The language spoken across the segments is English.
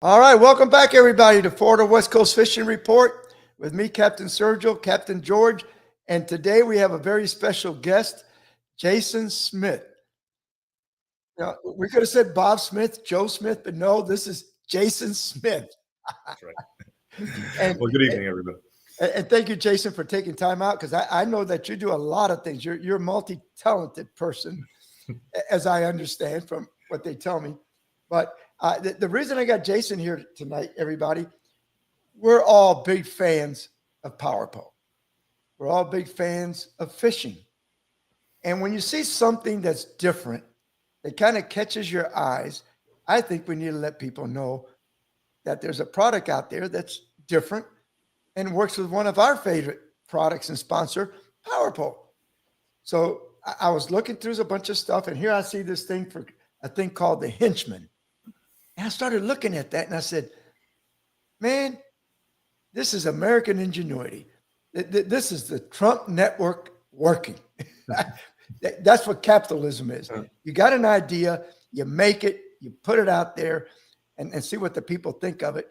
All right, welcome back, everybody, to Florida West Coast Fishing Report with me, Captain Sergio, Captain George, and today we have a very special guest, Jason Smith. Now, we could have said Bob Smith, Joe Smith, but no, this is Jason Smith. That's right. And, Well, good evening, everybody. and thank you, Jason, for taking time out because I know that you do a lot of things. You're a multi-talented person, as I understand from what they tell me. But the reason I got Jason here tonight, everybody, we're all big fans of power pole. We're all big fans of fishing. And when you see something that's different, that kind of catches your eyes, I think we need to let people know that there's a product out there that's different and works with one of our favorite products and sponsor, Power Pole. So I was looking through a bunch of stuff, and here I see this thing for a thing called the Henchman. And I started looking at that, and I said, man, this is American ingenuity. This is the Trump network working. That's what capitalism is. You got an idea, you make it, you put it out there, and see what the people think of it.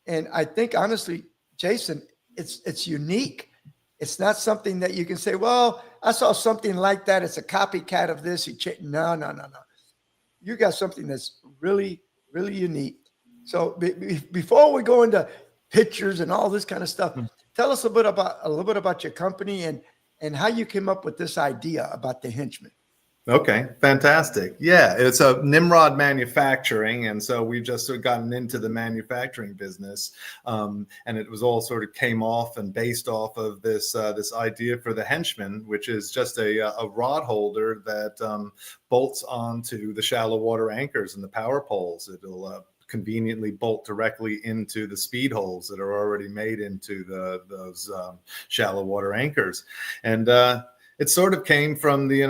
And I think, honestly, Jason, it's unique. It's not something that you can say, well, I saw something like that. It's a copycat of this. No. You got something that's really, really unique. So before we go into pictures and all this kind of stuff, tell us a little bit about your company and how you came up with this idea about the Henchman. Okay, fantastic. Yeah, it's a Nimrod Manufacturing, and so we've just sort of gotten into the manufacturing business, and it was all sort of came off and based off of this idea for the Henchman, which is just a rod holder that bolts onto the shallow water anchors and the power poles. It'll conveniently bolt directly into the speed holes that are already made into those shallow water anchors, and it sort of came from the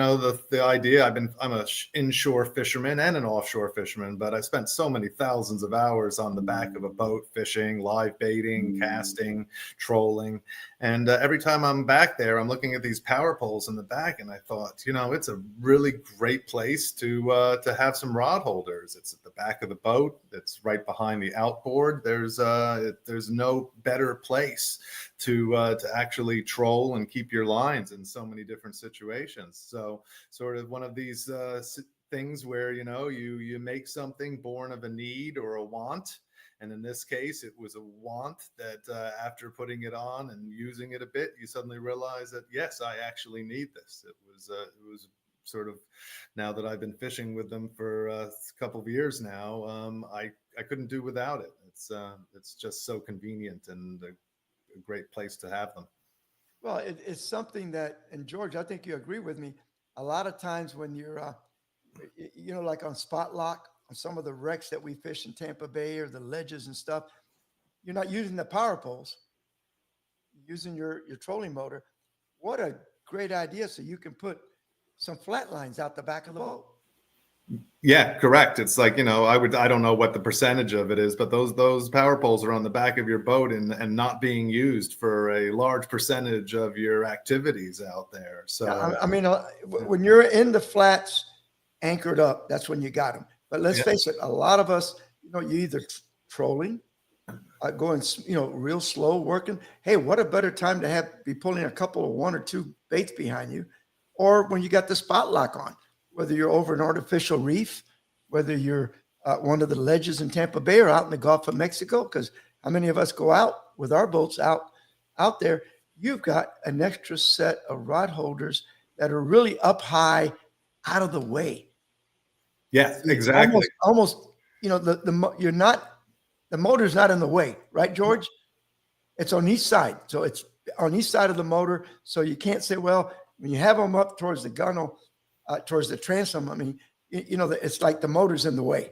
idea. I'm a inshore fisherman and an offshore fisherman, but I spent so many thousands of hours on the back of a boat fishing, live baiting, casting, trolling. And every time I'm back there, I'm looking at these power poles in the back, and I thought, it's a really great place to have some rod holders. It's at the back of the boat. It's right behind the outboard. There's no better place to actually troll and keep your lines in so many different situations. So sort of one of these things where you make something born of a need or a want. And in this case, it was a want that after putting it on and using it a bit, you suddenly realize that, yes, I actually need this. It was sort of, now that I've been fishing with them for a couple of years now, I couldn't do without it. It's just so convenient and a great place to have them. Well, it's something that, and George, I think you agree with me. A lot of times when you're, like on Spot Lock, on some of the wrecks that we fish in Tampa Bay or the ledges and stuff, you're not using the power poles, you're using your trolling motor. What a great idea. So you can put some flat lines out the back of the boat. Yeah, correct. It's like, I don't know what the percentage of it is, but those power poles are on the back of your boat and not being used for a large percentage of your activities out there. So, when you're in the flats anchored up, that's when you got them. But let's face it, a lot of us, you either trolling, going, real slow working. Hey, what a better time to be pulling a couple of one or two baits behind you, or when you got the Spot Lock on. Whether you're over an artificial reef, whether you're one of the ledges in Tampa Bay or out in the Gulf of Mexico, because how many of us go out with our boats out there? You've got an extra set of rod holders that are really up high, out of the way. Yeah, exactly. Almost, the motor's not in the way, right, George? It's on each side. So it's on each side of the motor. So you can't say, well, when you have them up towards the gunnel, towards the transom, it's like the motor's in the way.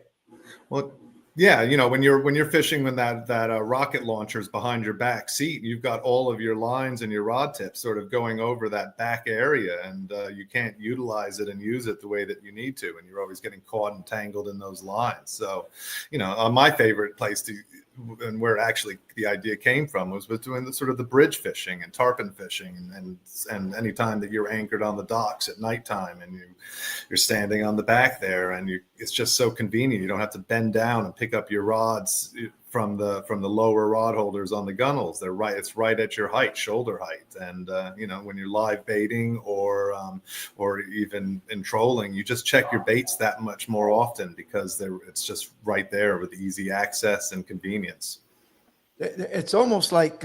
Well, yeah, when you're fishing with that rocket launcher's behind your back seat, you've got all of your lines and your rod tips sort of going over that back area, and you can't utilize it and use it the way that you need to, and you're always getting caught and tangled in those lines. So, my favorite place to and where actually the idea came from was doing the sort of the bridge fishing and tarpon fishing, and any time that you're anchored on the docks at nighttime and you're standing on the back there, and it's just so convenient. You don't have to bend down and pick up your rods from the lower rod holders on the gunnels. It's right at your height, shoulder height. And when you're live baiting or even in trolling, you just check your baits that much more often because it's just right there with easy access and convenience. It's almost like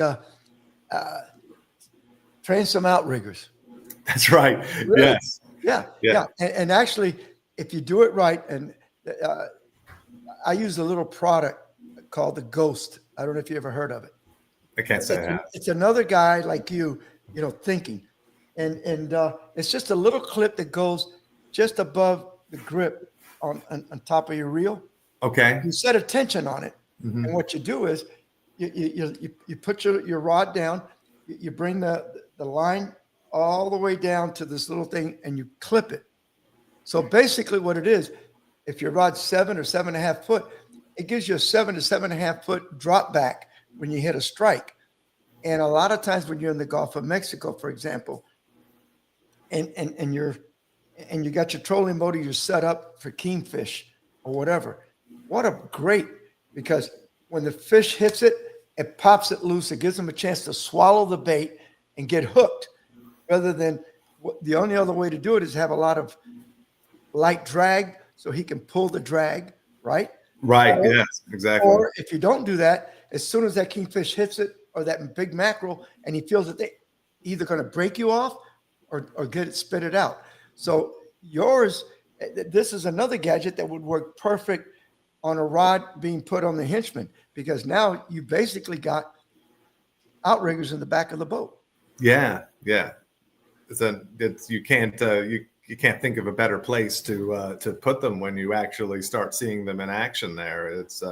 train some outriggers. That's right. Really? Yes. Yeah. And actually, if you do it right, and I use a little product called the Ghost. I don't know if you ever heard of it. I can't say I have. It's another guy like you thinking, and it's just a little clip that goes just above the grip on top of your reel. Okay. You set a tension on it, Mm-hmm. and what you do is you put your rod down, you bring the line all the way down to this little thing, and you clip it. So basically, what it is, if your rod's 7 or 7.5 foot, it gives you a 7 to 7.5 foot drop back when you hit a strike. And a lot of times when you're in the Gulf of Mexico, for example, and you got your trolling motor, you're set up for kingfish or whatever. What a great, because when the fish hits it, it pops it loose. It gives them a chance to swallow the bait and get hooked, rather than the only other way to do it is have a lot of light drag so he can pull the drag, right? Right. Yes, exactly. Or if you don't do that, as soon as that kingfish hits it or that big mackerel, and he feels that they either going to break you off or get it spit it out. So this is another gadget that would work perfect on a rod being put on the Henchman, because now you basically got outriggers in the back of the boat. Yeah. You can't think of a better place to put them when you actually start seeing them in action there. It's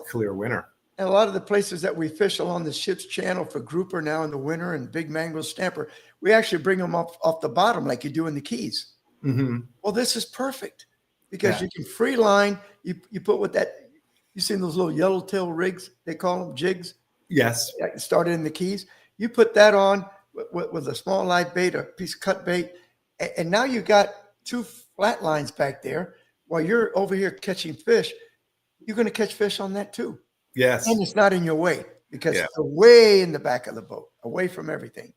clear winner. And a lot of the places that we fish along the ship's channel for grouper now in the winter and big mangrove snapper, we actually bring them up off the bottom like you do in the Keys. Mm-hmm. Well, this is perfect because Yeah. you can free line. You put with that. You seen those little yellowtail rigs? They call them jigs. Yes. That started in the Keys. You put that on with a small live bait, a piece of cut bait, and now you got 2 flat lines back there while you're over here catching fish. You're going to catch fish on that too. Yes. And it's not in your way because it's way in the back of the boat, away from everything.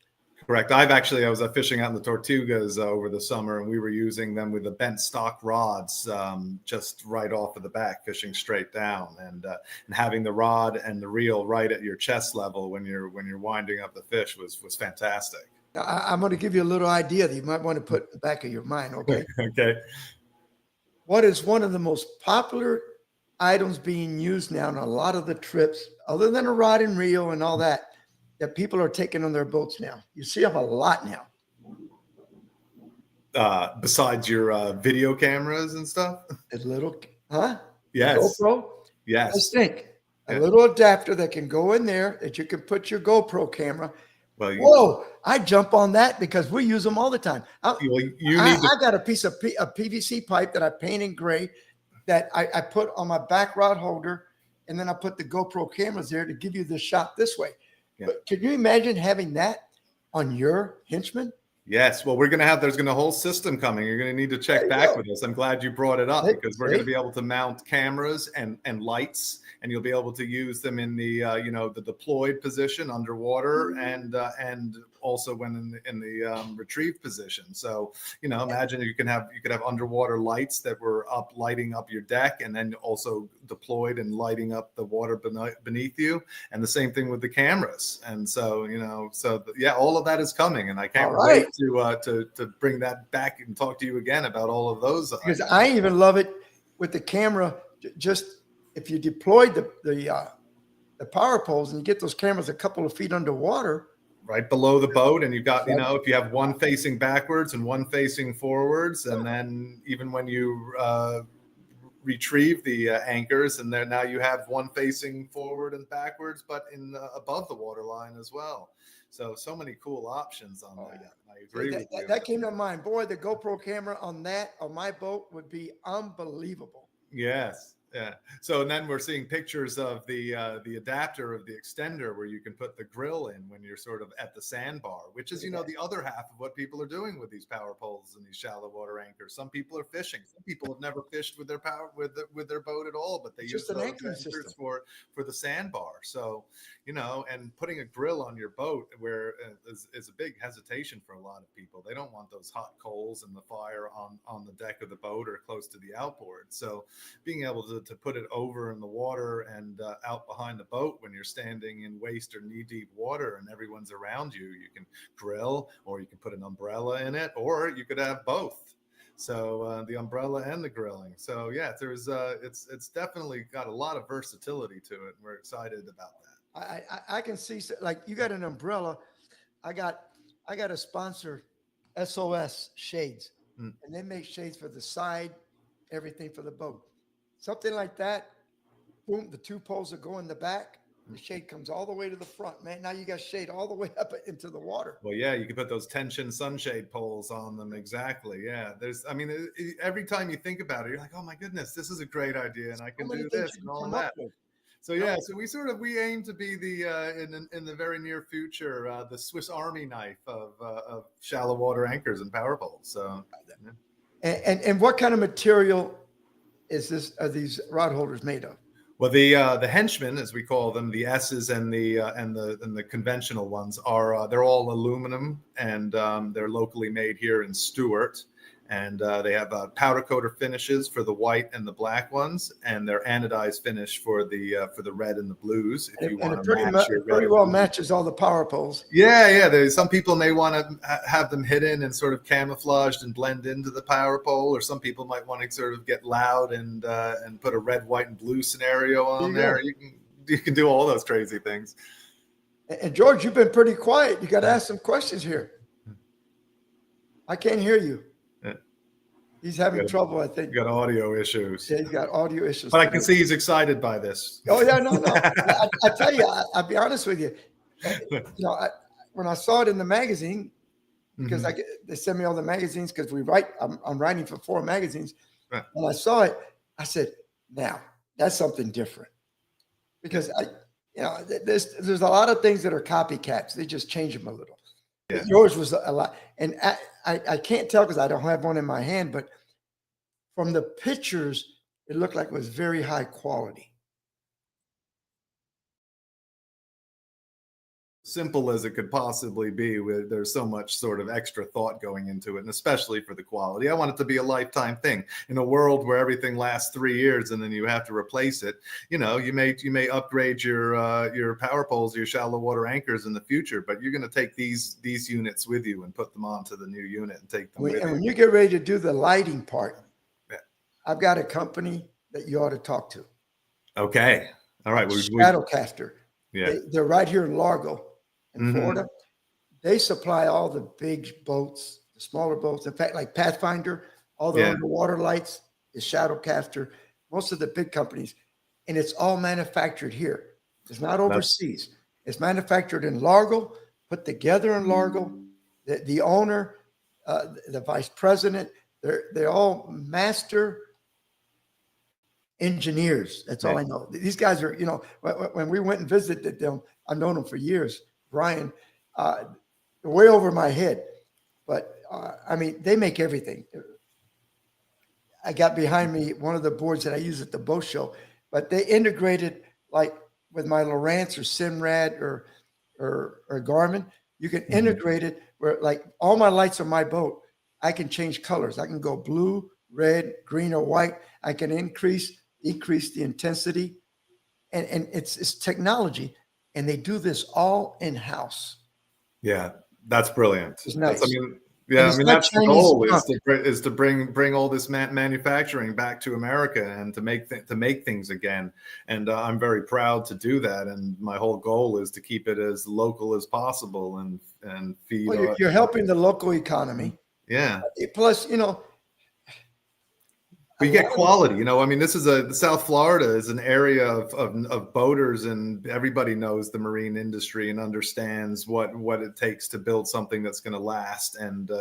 Correct. I was fishing out in the Tortugas over the summer, and we were using them with the bent stock rods, just right off of the back, fishing straight down, and having the rod and the reel right at your chest level when you're winding up the fish was fantastic. Now, I'm going to give you a little idea that you might want to put in the back of your mind. Okay. Okay. What is one of the most popular items being used now on a lot of the trips, other than a rod and reel and all that people are taking on their boats now? You see them a lot now. Besides your video cameras and stuff? A little, huh? Yes. GoPro? Yes. Just think, a Yeah. little adapter that can go in there that you can put your GoPro camera. Well, Whoa, I jump on that because we use them all the time. I got a piece of a PVC pipe that I paint in gray that I put on my back rod holder, and then I put the GoPro cameras there to give you the shot this way. Yeah. But can you imagine having that on your Henchman? Yes. Well, there's going to be a whole system coming. You're going to need to check back with us. I'm glad you brought it up because we're going to be able to mount cameras and lights, and you'll be able to use them in the the deployed position underwater and also when in the retrieve position. So imagine you could have underwater lights that were up lighting up your deck, and then also deployed and lighting up the water beneath you, and the same thing with the cameras. And so all of that is coming, and I can't wait to bring that back and talk to you again about all of those. Because I even love it with the camera. Just if you deployed the power poles and you get those cameras a couple of feet underwater, right below the boat, and you've got if you have one facing backwards and one facing forwards, and then even when you retrieve the anchors, and then now you have one facing forward and backwards, but in above the waterline as well. So many cool options on that. I agree with you. That came to mind. Boy, the GoPro camera on my boat would be unbelievable. Yes. Yeah. So and then we're seeing pictures of the adapter of the extender where you can put the grill in when you're sort of at the sandbar, which is the other half of what people are doing with these power poles and these shallow water anchors. Some people are fishing. Some people have never fished with their with their boat at all, but they It's use just an those anchoring anchors system. for the sandbar. So and putting a grill on your boat where is a big hesitation for a lot of people. They don't want those hot coals and the fire on the deck of the boat or close to the outboard. So being able to put it over in the water and out behind the boat when you're standing in waist or knee deep water and everyone's around you, you can grill, or you can put an umbrella in it, or you could have both. So the umbrella and the grilling. So yeah, there's it's definitely got a lot of versatility to it, and we're excited about that. I can see, like, you got an umbrella. I got a sponsor, SOS Shades, Mm. and they make shades for the side, everything for the boat. Something like that. Boom, the two poles that go in the back. The shade comes all the way to the front, man. Now you got shade all the way up into the water. Well, yeah, you can put those tension sunshade poles on them. Exactly. Yeah. Every time you think about it, you're like, oh my goodness, this is a great idea, and I can So many do things this you and can all come that. up with. So yeah, so we aim to be in the very near future the Swiss Army knife of shallow water anchors and power poles. So, yeah. And what kind of material are these rod holders made of? Well, the henchmen, as we call them, the S's and the conventional ones are they're all aluminum, and they're locally made here in Stuart. And they have powder coater finishes for the white and the black ones, and they're anodized finish for the red and the blues. If you And want it to match your red pretty and well blue. matches all the power poles. Yeah. Some people may want to have them hidden and sort of camouflaged and blend into the power pole, or some people might want to sort of get loud and put a red, white, and blue scenario on there. You can do all those crazy things. And George, you've been pretty quiet. You got to ask some questions here. I can't hear you. He's having trouble, I think. You got audio issues. Yeah, he's got audio issues. But I can see he's excited by this. Oh yeah, no. I tell you, I'll be honest with you. When I saw it in the magazine, because they send me all the magazines because I'm writing for 4 magazines. Right. When I saw it, I said, "Now that's something different," because there's a lot of things that are copycats. They just change them a little. Yeah. Yours was a lot, and I can't tell because I don't have one in my hand, but from the pictures, it looked like it was very high quality. Simple as it could possibly be, there's so much sort of extra thought going into it, and especially for the quality. I want it to be a lifetime thing. In a world where everything lasts 3 years and then you have to replace it, you may upgrade your power poles, your shallow water anchors in the future, but you're going to take these units with you and put them onto the new unit and take them with you. And when you get ready to do the lighting part, I've got a company that you ought to talk to. Okay. All right. Stratocaster. Yeah. They're right here in Largo, in Florida. They supply all the big boats, the smaller boats. In fact, like Pathfinder, all the underwater lights is Stratocaster. Most of the big companies, and it's all manufactured here. It's not overseas. It's manufactured in Largo, put together in Largo. The owner, the vice president, they're all master engineers. That's all I know. These guys are, when we went and visited them, I've known them for years. Brian, way over my head, but they make everything. I got behind me one of the boards that I use at the boat show, but they integrated like with my Lowrance or Simrad or Garmin. You can integrate it where, like, all my lights on my boat, I can change colors. I can go blue, red, green, or white. I can decrease the intensity, and it's technology, and they do this all in-house. Yeah, that's brilliant. It's nice. That's the goal is to bring all this manufacturing back to America and to make things again. And I'm very proud to do that. And my whole goal is to keep it as local as possible and feed. Well, you're helping the local economy. Yeah. Plus, we get quality. This is South Florida is an area of boaters, and everybody knows the marine industry and understands what it takes to build something that's going to last and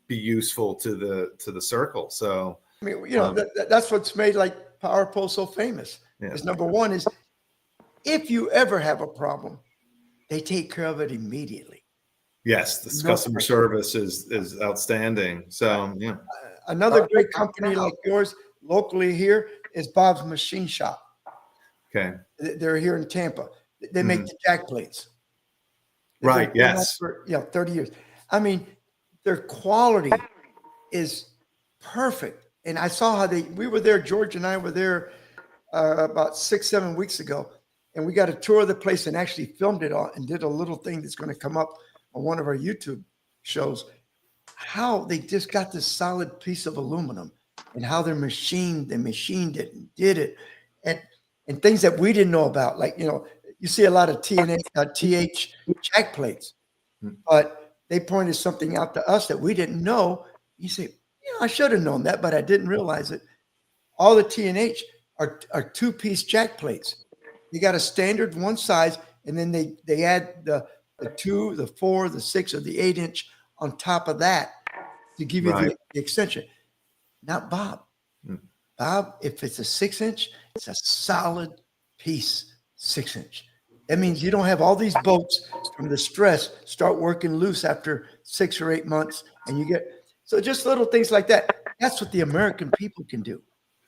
be useful to the circle. So I mean, you know, that's what's made like PowerPole so famous. Yeah. Is number one is if you ever have a problem, they take care of it immediately. Yes, this No customer question. service is outstanding. So yeah. Another great company like yours locally here is Bob's Machine Shop. Okay. They're here in Tampa. They make the jack plates. They've been Right. doing that Yes. for 30 years. I mean, their quality is perfect. And I saw how we were there, George and I were there about 6-7 weeks ago, and we got a tour of the place and actually filmed it all and did a little thing that's going to come up on one of our YouTube shows. How they just got this solid piece of aluminum and how they machined it and did it, and things that we didn't know about. Like, you know, you see a lot of TH jack plates, but they pointed something out to us that we didn't know. You say, you know, I should have known that, but I didn't realize it. All the T&H are two-piece jack plates. You got a standard one size, and then they add the 2, the 4, the 6, or the 8-inch on top of that to give you Right. the extension. Not Bob. Bob, if it's a 6-inch, it's a solid piece, 6-inch. That means you don't have all these bolts from the stress start working loose after 6 or 8 months, and you get so just little things like that. That's what the American people can do.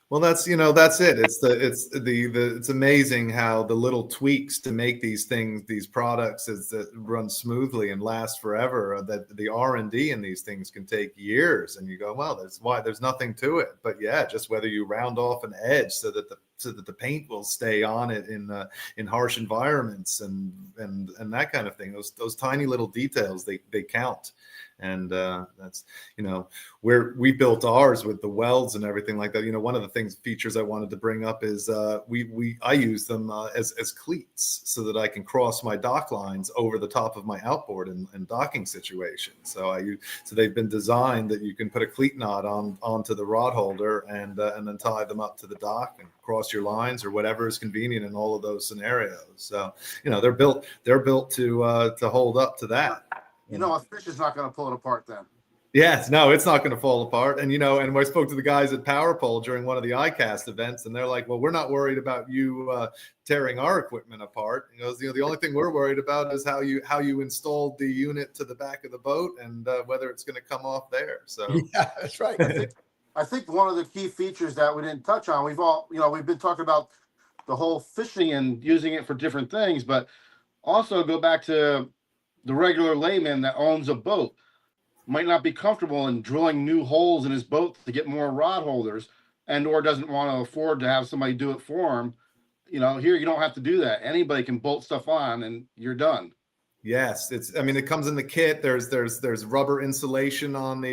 Well, that's it. It's amazing how the little tweaks to make these things, these products, that run smoothly and last forever. That the R&D in these things can take years, and you go, well, there's nothing to it. But yeah, just whether you round off an edge so that the paint will stay on it in harsh environments and that kind of thing. Those tiny little details, they count. And that's, you know, where we built ours with the welds and everything like that. You know, one of the features I wanted to bring up is I use them as cleats so that I can cross my dock lines over the top of my outboard in docking situations. So they've been designed that you can put a cleat knot onto the rod holder and then tie them up to the dock and cross your lines or whatever is convenient in all of those scenarios. So, you know, they're built to hold up to that. You know, a fish is not going to pull it apart then. Yes, no, it's not going to fall apart. And, you know, and I spoke to the guys at PowerPole during one of the ICAST events, and they're like, well, we're not worried about you tearing our equipment apart. You know, the only thing we're worried about is how you installed the unit to the back of the boat and whether it's going to come off there. So yeah, that's right. I think one of the key features that we didn't touch on, we've been talking about the whole fishing and using it for different things, but also go back to the regular layman that owns a boat might not be comfortable in drilling new holes in his boat to get more rod holders or doesn't want to afford to have somebody do it for him. You know, here you don't have to do that. Anybody can bolt stuff on and you're done. Yes, it comes in the kit. There's rubber insulation on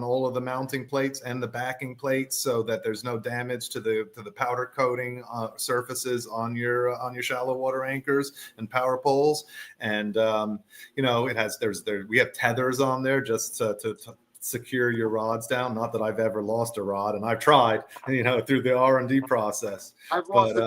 all of the mounting plates and the backing plates so that there's no damage to the powder coating surfaces on your shallow water anchors and power poles. And you know, we have tethers on there just to secure your rods down. Not that I've ever lost a rod, and I've tried, you know, through the R&D process. I've lost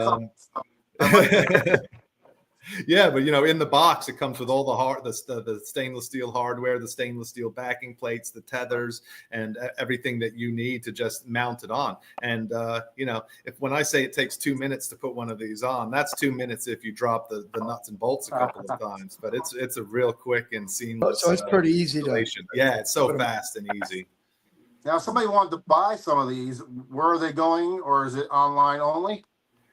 Yeah, but you know, in the box, it comes with all the stainless steel hardware, the stainless steel backing plates, the tethers, and everything that you need to just mount it on. And you know, when I say it takes 2 minutes to put one of these on, that's 2 minutes if you drop the nuts and bolts a couple of times. But it's a real quick and seamless. So it's pretty easy to. Yeah, it's so fast and easy. Now, if somebody wanted to buy some of these, where are they going, or is it online only?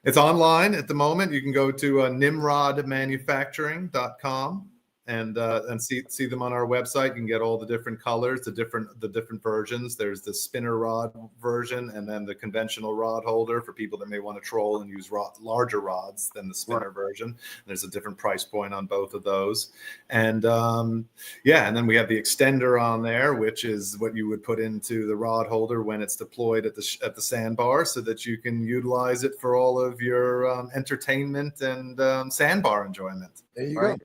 It's online at the moment. You can go to nimrodmanufacturing.com and see them on our website. You can get all the different colors, the different versions. There's the spinner rod version, and then the conventional rod holder for people that may want to troll and use larger rods than the spinner version. There's a different price point on both of those, and and then we have the extender on there, which is what you would put into the rod holder when it's deployed at the sandbar, so that you can utilize it for all of your entertainment and sandbar enjoyment. There you go.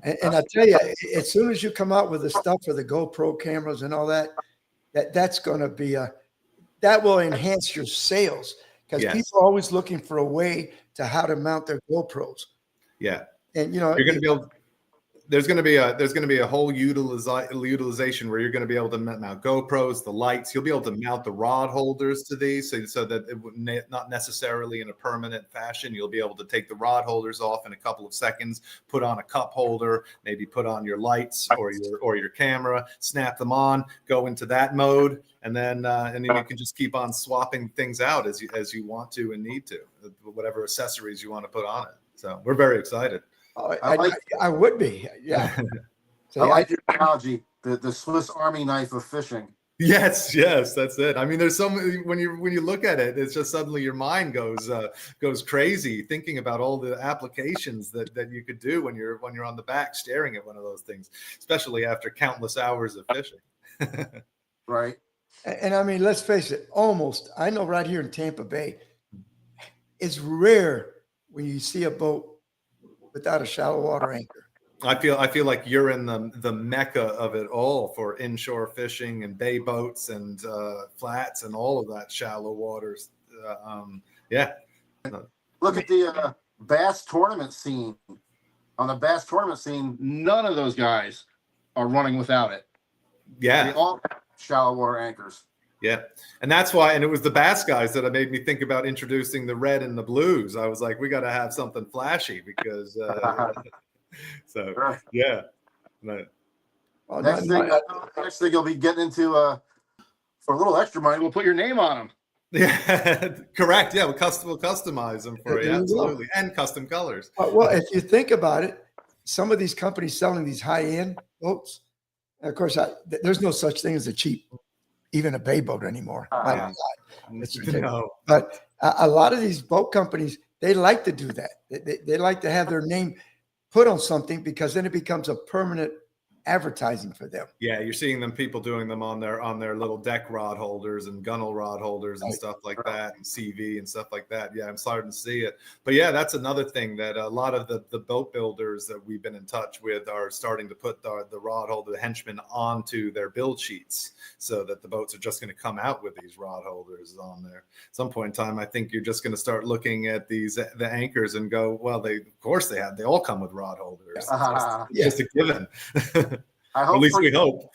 And I tell you, as soon as you come out with the stuff for the GoPro cameras and all that's going to be that will enhance your sales because people are always looking for a way to how to mount their GoPros. Yeah, and you know you're going to be able. there's going to be a whole utilization where you're going to be able to mount GoPros, the lights. You'll be able to mount the rod holders to these, so that it would not necessarily in a permanent fashion. You'll be able to take the rod holders off in a couple of seconds, put on a cup holder, maybe put on your lights or your camera, snap them on, go into that mode, and then you can just keep on swapping things out as you want to and need to, whatever accessories you want to put on it. So we're very excited. I would be, yeah. So I like your analogy, the Swiss Army knife of fishing. Yes, that's it. I mean, there's so many, when you look at it, it's just suddenly your mind goes crazy thinking about all the applications that you could do when you're on the back staring at one of those things, especially after countless hours of fishing. Right. And I mean, let's face it, I know right here in Tampa Bay, it's rare when you see a boat without a shallow water anchor. I feel like you're in the mecca of it all for inshore fishing and bay boats and flats and all of that shallow waters. Yeah. Look at the bass tournament scene. On the bass tournament scene, none of those guys are running without it. Yeah. They all have shallow water anchors. Yeah. And that's why, and it was the bass guys that made me think about introducing the red and the blues. I was like, we got to have something flashy because, so Sure. yeah. But, Well, Next thing you'll be getting into, for a little extra money, we'll put your name on them. yeah, correct. Yeah. We'll customize them for you. There you go. Absolutely. And custom colors. well, if you think about it, some of these companies selling these high-end boats, and of course, there's no such thing as a cheap, even a bay boat anymore. My God, it's ridiculous. No. But a lot of these boat companies, they like to do that. They like to have their name put on something because then it becomes a permanent advertising for them. Yeah, you're seeing people doing them on their little deck rod holders and gunnel rod holders and stuff like that, and CV and stuff like that. Yeah, I'm starting to see it. But yeah, that's another thing that a lot of the boat builders that we've been in touch with are starting to put the rod holder, the Henchman, onto their build sheets so that the boats are just going to come out with these rod holders on there. At some point in time, I think you're just going to start looking at the anchors and go, well, of course they all come with rod holders. It's just a given. I hope At least we hope.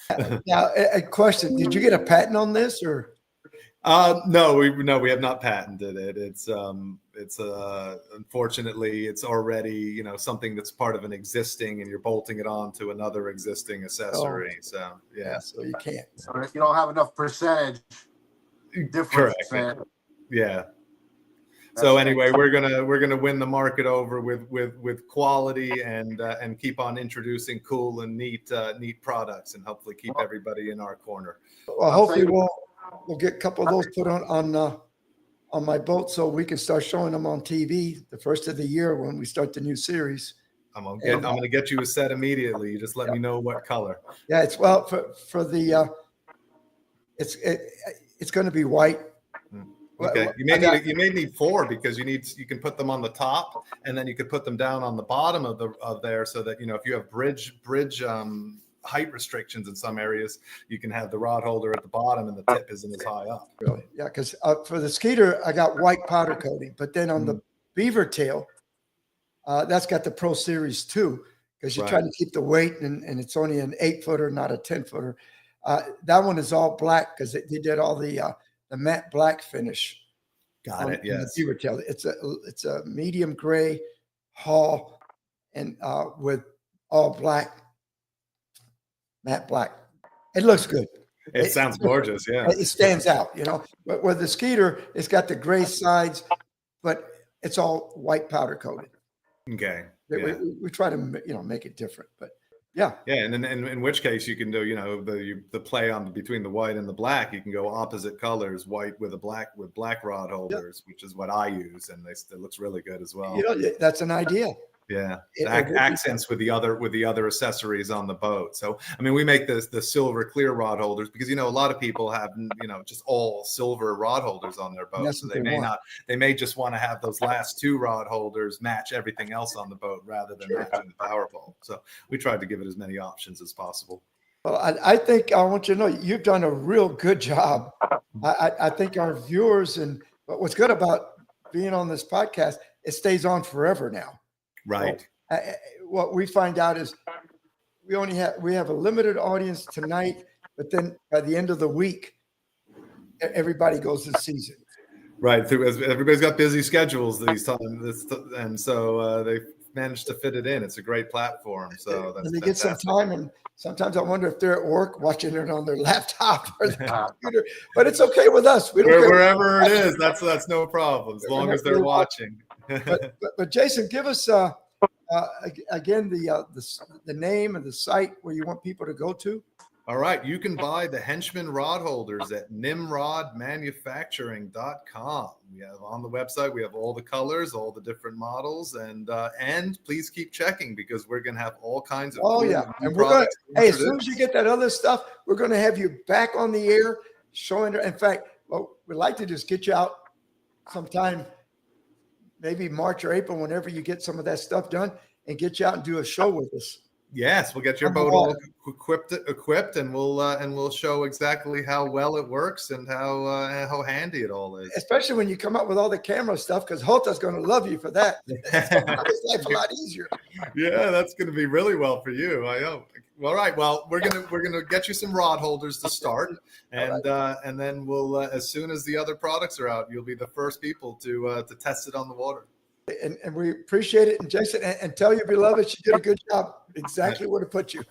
Now, a question: did you get a patent on this, or? No, we have not patented it. It's unfortunately it's already something that's part of an existing, and you're bolting it on to another existing accessory. Oh. So yeah, So you can't. So if you don't have enough percentage difference, correct. man, Yeah. So anyway, we're gonna win the market over with quality and keep on introducing cool and neat products, and hopefully keep everybody in our corner. Well, hopefully we'll get a couple of those put on my boat so we can start showing them on TV the first of the year when we start the new series. I'm gonna get you a set immediately. You just let me know what color. Yeah, it's for the it's going to be white. Okay, you may need 4 because you can put them on the top, and then you could put them down on the bottom of there, so that if you have bridge height restrictions in some areas, you can have the rod holder at the bottom and the tip isn't as high up. Really? Yeah, because for the Skeeter I got white powder coating, but then on the Beaver Tail, that's got the Pro Series 2 because you're trying to keep the weight, and it's only an 8-footer, not a 10-footer. That one is all black because they did all the matte black finish. Got it. Yes. The Beaver Tail. It's a medium gray hull and with all black, matte black. It looks good. It sounds gorgeous. Yeah. It stands out, But with the Skeeter, it's got the gray sides, but it's all white powder coated. Okay. Yeah. We try to make it different, but yeah. Yeah, and then in which case you can do the play on between the white and the black. You can go opposite colors, white with black rod holders, which is what I use, and it looks really good as well. That's an idea. Yeah, accents with the other accessories on the boat. So I mean, we make the silver clear rod holders because a lot of people have just all silver rod holders on their boat, so they may just want to have those last 2 rod holders match everything else on the boat rather than matching the power pole. So we tried to give it as many options as possible. Well, I think I want you to know you've done a real good job. I think our viewers but what's good about being on this podcast, it stays on forever now. Right. What we find out is we have a limited audience tonight, but then by the end of the week, everybody goes to season. Right. Everybody's got busy schedules these times, and so they managed to fit it in. It's a great platform. So that's and they get some time, and sometimes I wonder if they're at work watching it on their laptop or their computer. But it's okay with us. We don't care. Wherever it is, that's no problem as long as they're watching. but Jason, give us again the name and the site where you want people to go to. All right. You can buy the Henchman rod holders at nimrodmanufacturing.com. We have on the website, we have all the colors, all the different models, and please keep checking because we're going to have all kinds of and we're going to, hey, as soon as you get that other stuff, we're going to have you back on the air showing. In fact, we'd like to just get you out sometime, maybe March or April, whenever you get some of that stuff done, and get you out and do a show with us. Yes, we'll get your boat all equipped, and we'll show exactly how well it works and how handy it all is. Especially when you come up with all the camera stuff, because Hota's going to love you for that. It's going to make his life a lot easier. Yeah, that's going to be really well for you. I hope. All right. Well, we're gonna get you some rod holders to start, and then we'll as soon as the other products are out, you'll be the first people to test it on the water. And we appreciate it. And Jason, and tell your beloved she did a good job. Exactly where to put you.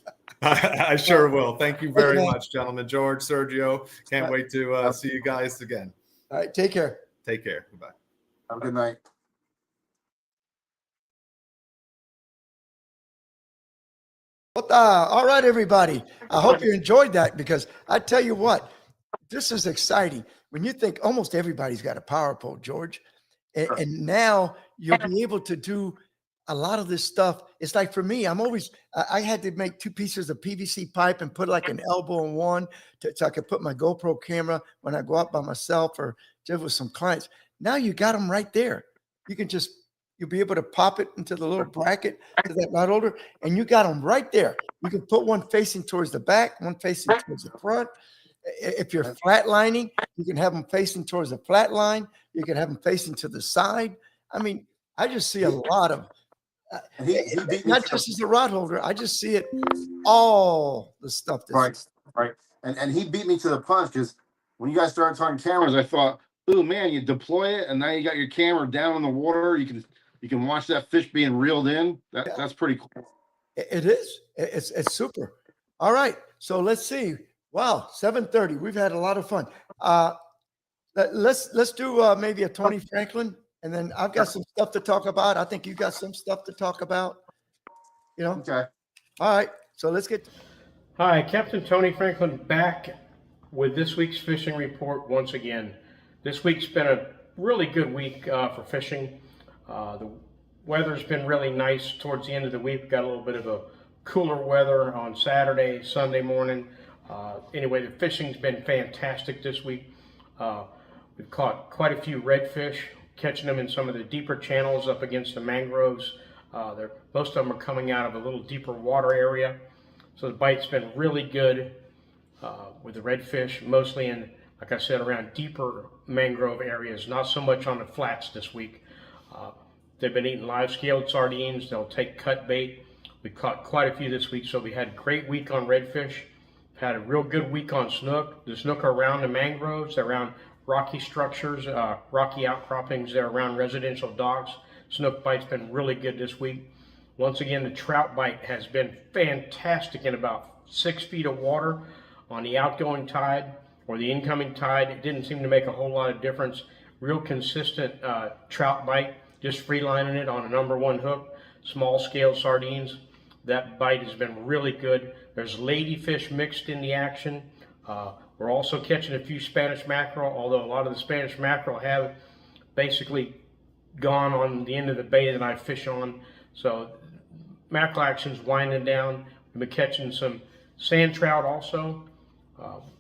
I sure will. Thank you very much, gentlemen. George, Sergio, can't wait to see you guys again. All right. Take care. Take care. Goodbye. Have a good night. All right, everybody. I hope you enjoyed that, because I tell you what, this is exciting. When you think almost everybody's got a power pole, George, and now you'll be able to do a lot of this stuff. It's like for me, I had to make 2 pieces of PVC pipe and put like an elbow in one so I could put my GoPro camera when I go out by myself or just with some clients. Now you got them right there. You'll be able to pop it into the little bracket to that rod holder, and you got them right there. You can put one facing towards the back, one facing towards the front. If you're flatlining, you can have them facing towards the flat line. You can have them facing to the side. I mean, I just see a lot of, not just as a rod holder, I just see it all the stuff. Right. And he beat me to the punch, because when you guys started talking cameras, I thought, oh man, you deploy it and now you got your camera down in the water. You can watch that fish being reeled in. That's pretty cool. It is. It's super. All right. So let's see. Wow, 7:30. We've had a lot of fun. Let's do maybe a Tony Franklin, and then I've got some stuff to talk about. I think you got some stuff to talk about. Okay. All right. So let's get. Hi, Captain Tony Franklin back with this week's fishing report once again. This week's been a really good week for fishing. The weather's been really nice towards the end of the week. We got a little bit of a cooler weather on Saturday, Sunday morning. Anyway, the fishing's been fantastic this week. We've caught quite a few redfish, catching them in some of the deeper channels up against the mangroves. Most of them are coming out of a little deeper water area. So the bite's been really good with the redfish, mostly in, like I said, around deeper mangrove areas, not so much on the flats this week. They've been eating live scaled sardines. They'll take cut bait. We caught quite a few this week, so we had a great week on redfish. Had a real good week on snook. The snook are around the mangroves, they're around rocky structures, rocky outcroppings, they're around residential docks. Snook bite's been really good this week. Once again, the trout bite has been fantastic in about 6 feet of water on the outgoing tide or the incoming tide. It didn't seem to make a whole lot of difference. Real consistent trout bite, just free lining it on a #1 hook, small scale sardines. That bite has been really good. There's ladyfish mixed in the action. We're also catching a few Spanish mackerel, although a lot of the Spanish mackerel have basically gone on the end of the bay that I fish on. So mackerel action's winding down. We've been catching some sand trout also,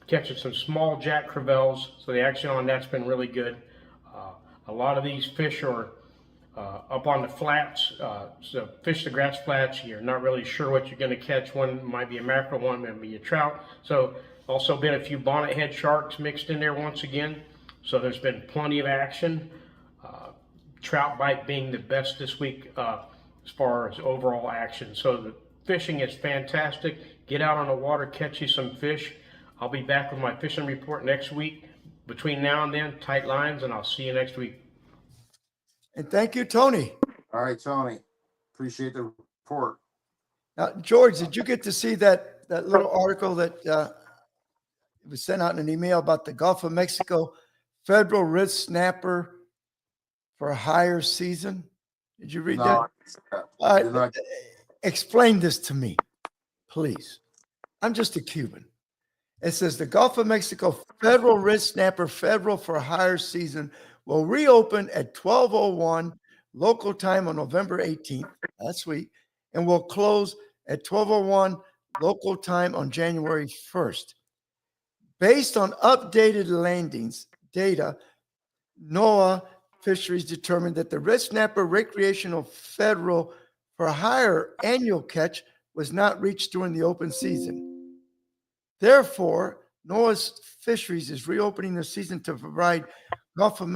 catching some small jack crevalles. So the action on that's been really good. A lot of these fish are up on the flats, so fish the grass flats, you're not really sure what you're going to catch. One might be a mackerel, one might be a trout. So also been a few bonnet head sharks mixed in there once again. So there's been plenty of action. Trout bite being the best this week as far as overall action. So fishing is fantastic. Get out on the water, catch you some fish. I'll be back with my fishing report next week. Between now and then, tight lines, and I'll see you next week. And thank you, Tony. All right, Tony. Appreciate the report. Now, George, did you get to see that little article that was sent out in an email about the Gulf of Mexico federal red snapper for higher season? Did you read that? I did not. Explain this to me, please. I'm just a Cuban. It says the Gulf of Mexico federal red snapper federal for higher season will reopen at 12:01 local time on November 18th, that's week, and will close at 12:01 local time on January 1st. Based on updated landings data, NOAA Fisheries determined that the red snapper recreational federal for higher annual catch was not reached during the open season. Therefore, NOAA's Fisheries is reopening the season to provide Gulf of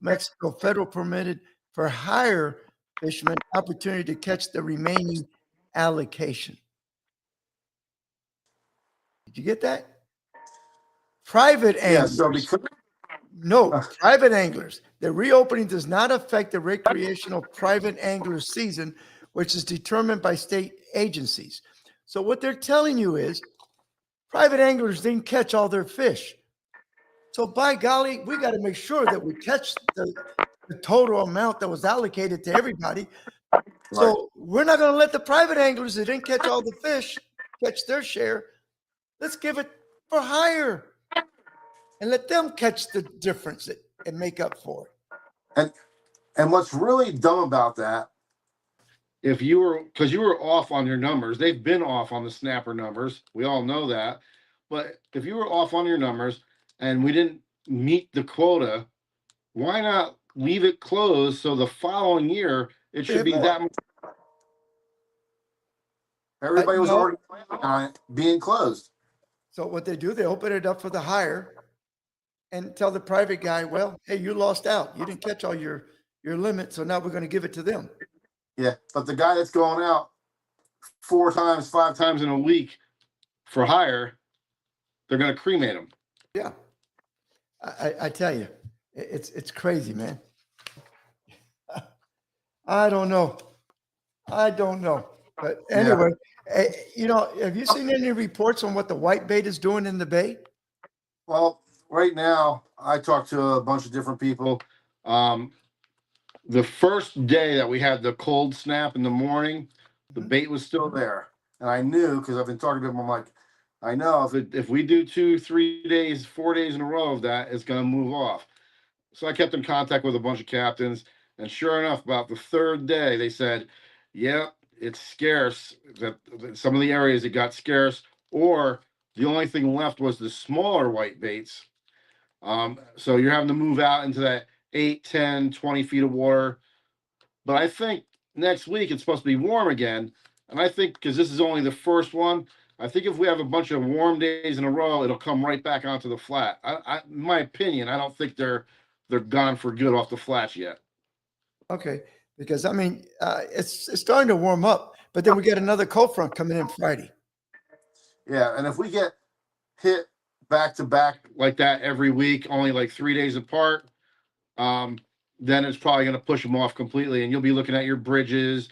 Mexico federal permitted for higher fishermen opportunity to catch the remaining allocation. Did you get that? Private Yeah, anglers. so because No, private anglers. The reopening does not affect the recreational private angler season, which is determined by state agencies. So what they're telling you is private anglers didn't catch all their fish. So by golly, we got to make sure that we catch the total amount that was allocated to everybody. So we're not going to let the private anglers that didn't catch all the fish catch their share. Let's give it for hire and let them catch the difference and make up for it. And what's really dumb about that, if you were, because you were off on your numbers, they've been off on the snapper numbers. We all know that. But if you were off on your numbers and we didn't meet the quota, why not leave it closed so the following year it should be that much? Everybody was no. already planning on it being closed. So what they do, they open it up for the hire and tell the private guy, well, hey, you lost out. You didn't catch all your limit. So now we're going to give it to them. Yeah, but the guy that's going out 4 times, 5 times in a week for hire, they're going to cremate him. Yeah. I tell you, it's crazy, man. I don't know. But anyway, have you seen any reports on what the whitebait is doing in the bay? Well, right now, I talked to a bunch of different people. The first day that we had the cold snap in the morning, the bait was still there. And I knew, because I've been talking to them, I'm like, I know if we do 2, 3 days, 4 days in a row of that, it's going to move off. So I kept in contact with a bunch of captains. And sure enough, about the 3rd day, they said, yeah, it's scarce. That some of the areas it got scarce, or the only thing left was the smaller white baits. So you're having to move out into that 8, 10, 20 feet of water. But I think next week it's supposed to be warm again. And I think because this is only the first one, I think if we have a bunch of warm days in a row, it'll come right back onto the flat. In my opinion, I don't think they're gone for good off the flats yet. Okay. Because, I mean, it's starting to warm up. But then we get another cold front coming in Friday. Yeah, and if we get hit back to back like that every week, only like 3 days apart, then it's probably going to push them off completely, and you'll be looking at your bridges,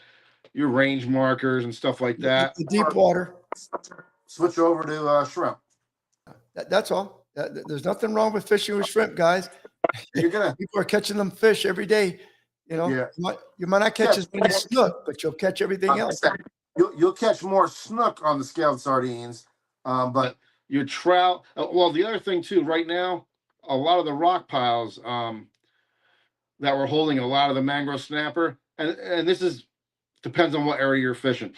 your range markers, and stuff like that. The deep water. Switch over to shrimp. That's all. There's nothing wrong with fishing with shrimp, guys. You're gonna People are catching them fish every day. Yeah. You might not catch as many snook, but you'll catch everything else. You'll catch more snook on the scaled sardines, but your trout. Well, the other thing too, right now, a lot of the rock piles that were holding a lot of the mangrove snapper, and this is depends on what area you're fishing.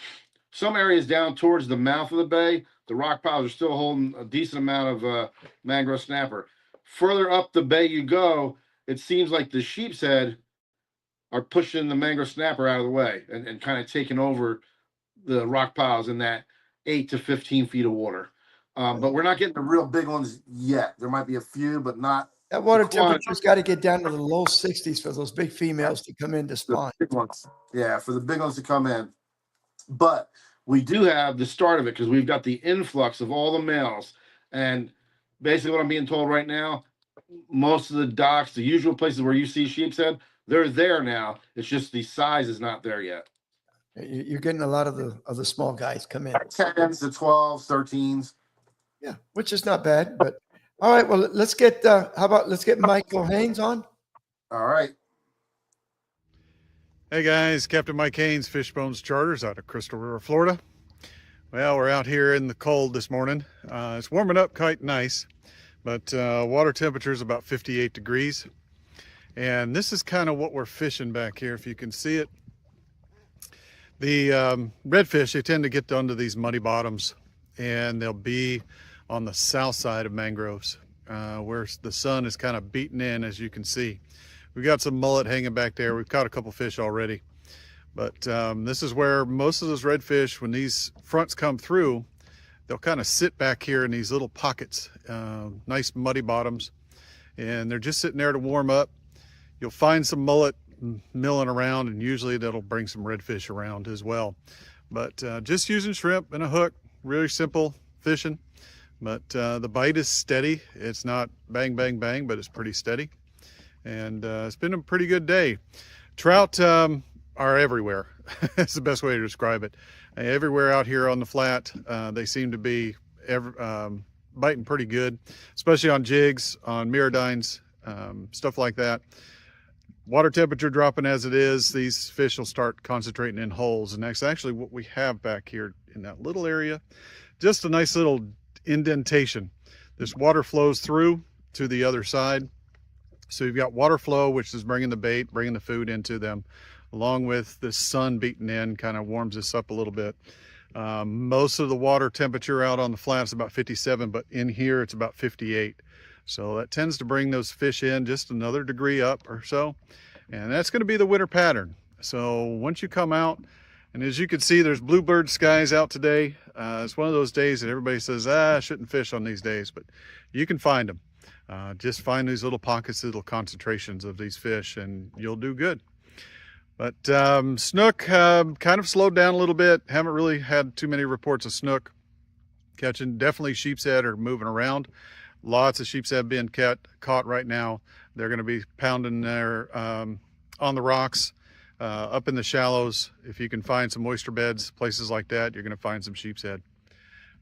Some areas down towards the mouth of the bay, the rock piles are still holding a decent amount of mangrove snapper. Further up the bay you go, it seems like the sheep's head are pushing the mangrove snapper out of the way and kind of taking over the rock piles in that 8 to 15 feet of water. But we're not getting the real big ones yet. There might be a few, but not. That water temperature's got to get down to the low 60s for those big females to come in to spawn. Big ones. Yeah, for the big ones to come in. But we do have the start of it because we've got the influx of all the males. And basically what I'm being told right now, most of the docks, the usual places where you see sheep's head, they're there now. It's just the size is not there yet. You're getting a lot of the small guys come in. 10s, the 12s, 13s. Yeah, which is not bad. But all right, well, let's get let's get Michael Haynes on. All right. Hey guys, Captain Mike Haynes, Fishbones Charters out of Crystal River, Florida. Well, we're out here in the cold this morning. It's warming up quite nice, but water temperature is about 58 degrees. And this is kind of what we're fishing back here, if you can see it. The redfish, they tend to get onto these muddy bottoms, and they'll be on the south side of mangroves, where the sun is kind of beating in, as you can see. We've got some mullet hanging back there. We've caught a couple fish already. But this is where most of those redfish, when these fronts come through, they'll kind of sit back here in these little pockets, nice muddy bottoms. And they're just sitting there to warm up. You'll find some mullet milling around, and usually that'll bring some redfish around as well. But just using shrimp and a hook, really simple fishing. But the bite is steady. It's not bang, bang, bang, but it's pretty steady. And it's been a pretty good day. Trout are everywhere. That's the best way to describe it. Everywhere out here on the flat, they seem to be biting pretty good, especially on jigs, on mirrodines, stuff like that. Water temperature dropping as it is, these fish will start concentrating in holes, and that's actually what we have back here in that little area. Just a nice little indentation. This water flows through to the other side. So you've got water flow, which is bringing the bait, bringing the food into them, along with the sun beating in, kind of warms this up a little bit. Most of the water temperature out on the flat is about 57, but in here it's about 58. So that tends to bring those fish in just another degree up or so. And that's going to be the winter pattern. So once you come out, and as you can see, there's bluebird skies out today. It's one of those days that everybody says, I shouldn't fish on these days, but you can find them. Just find these little pockets, little concentrations of these fish, and you'll do good. But snook kind of slowed down a little bit. Haven't really had too many reports of snook catching. Definitely sheep's head are moving around. Lots of sheep's head being caught right now. They're going to be pounding there on the rocks, up in the shallows. If you can find some oyster beds, places like that, you're going to find some sheep's head.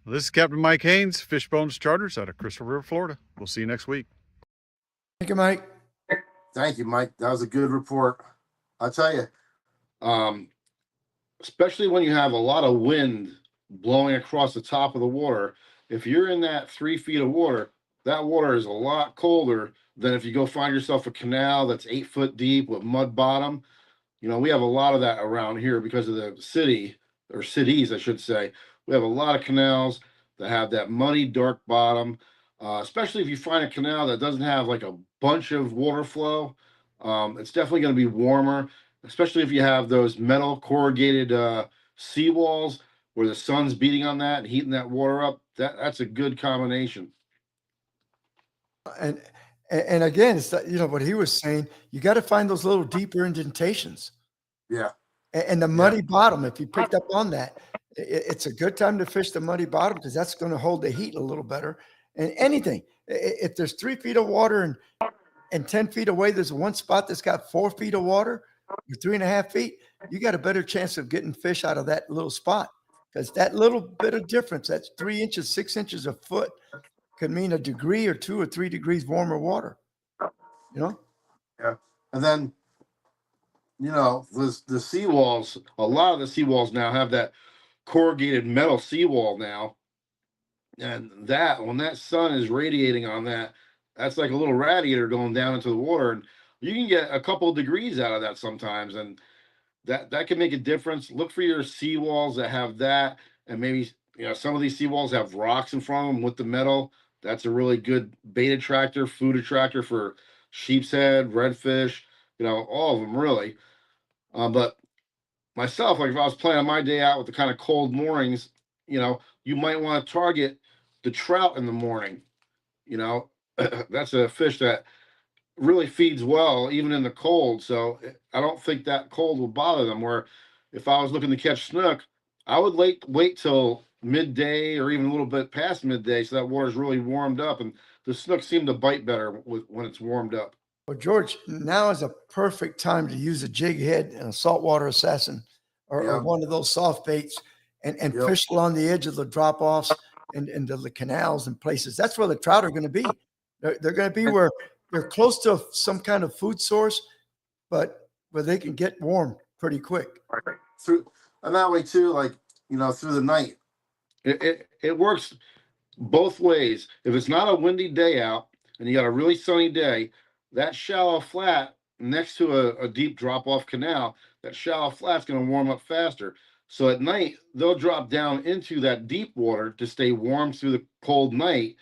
Well, this is Captain Mike Haynes, Fishbones Charters out of Crystal River, Florida. We'll see you next week. Thank you, Mike. Thank you, Mike. That was a good report. I'll tell you, especially when you have a lot of wind blowing across the top of the water, if you're in that 3 feet of water, that water is a lot colder than if you go find yourself a canal that's 8 foot deep with mud bottom. You know, we have a lot of that around here because of the city, or cities, I should say. We have a lot of canals that have that muddy, dark bottom, especially if you find a canal that doesn't have like a bunch of water flow. It's definitely going to be warmer, especially if you have those metal corrugated seawalls where the sun's beating on that and heating that water up. That's a good combination. And again, it's you know what he was saying. You got to find those little deeper indentations. Yeah. And the muddy bottom. If you picked up on that, it's a good time to fish the muddy bottom because that's going to hold the heat a little better. And anything, if there's 3 feet of water and 10 feet away, there's one spot that's got 4 feet of water, or 3.5 feet, you got a better chance of getting fish out of that little spot because that little bit of difference, that's 3 inches, 6 inches a foot, could mean a degree or 2 or 3 degrees warmer water. You know? Yeah. And then, you know, the seawalls, a lot of the seawalls now have that corrugated metal seawall now. And that, when that sun is radiating on that, that's like a little radiator going down into the water. And you can get a couple of degrees out of that sometimes. And that can make a difference. Look for your seawalls that have that. And maybe, you know, some of these seawalls have rocks in front of them with the metal. That's a really good bait attractor, food attractor for sheep's head, redfish, you know, all of them really. But myself, like if I was planning my day out with the kind of cold mornings, you know, you might want to target the trout in the morning. You know, that's a fish that really feeds well, even in the cold. So I don't think that cold will bother them. Where if I was looking to catch snook, I would wait till midday or even a little bit past midday so that water's really warmed up, and the snook seem to bite better when it's warmed up. Well, George, now is a perfect time to use a jig head and a saltwater assassin or Yep. one of those soft baits and Yep. fish along the edge of the drop offs and the canals and places. That's where the trout are going to be. They're going to be where they're close to some kind of food source, but where they can get warm pretty quick. And that way too, like, through the night, it works both ways. If it's not a windy day out and you got a really sunny day, that shallow flat next to a deep drop off canal, that shallow flat's going to warm up faster. So at night, they'll drop down into that deep water to stay warm through the cold night.